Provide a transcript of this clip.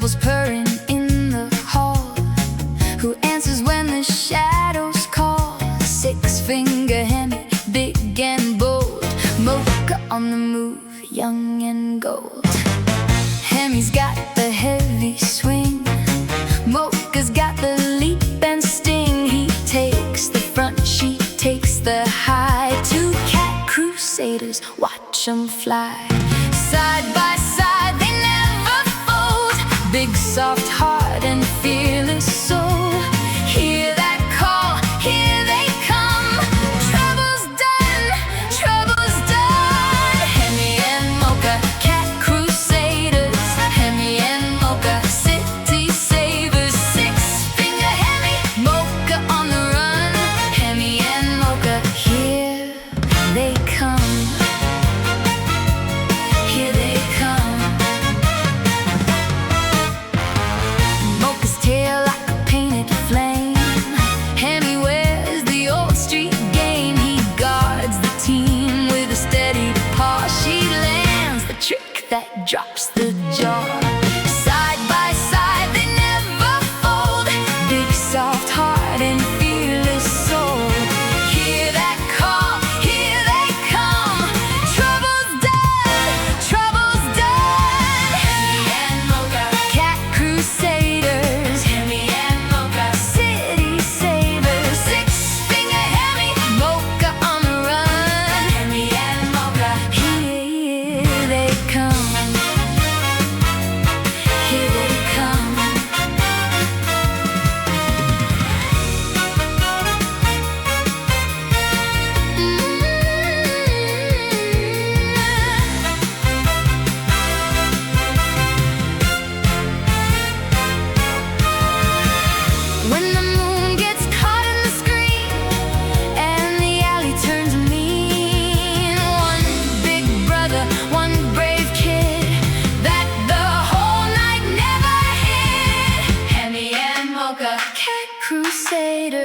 rebels purring in the hall. Who answers when the shadows call? Six-finger Hemmy, big and bold. Mocha on the move, young and gold. Hemmy's got the heavy swing, Mocha's got the leap and sting. He takes the front, she takes the high. Two cat crusaders, watch 'em fly. Side by side, they never fold. Big soft heart and fearless soul. Hear that call, here they come. Trouble's done, trouble's done. Hemmy and Mocha, cat crusaders. Hemmy and Mocha, city savers. Six-finger Hemmy, Mocha on the run. Hemmy and Mocha, here they come. Here they come. Mocha's tail like a painted flame. Hemmy wears the old street game. He guards the team with a steady paw. She lands the trick that drops the jaw. Side by side, they never fold. Big soft heart and fearless soul. Hear that call, here they come. Trouble's done, trouble's done. Hemmy and Mocha, cat crusaders. Hemmy and Mocha, city savers. Six-finger Hemmy, Mocha on the run. Hemmy and Mocha, here they come. Here they come. When the moon gets caught in the screen and the alley turns mean, one big brother, one brave kid that the whole night never hid. Hemmy and Mocha, cat crusaders.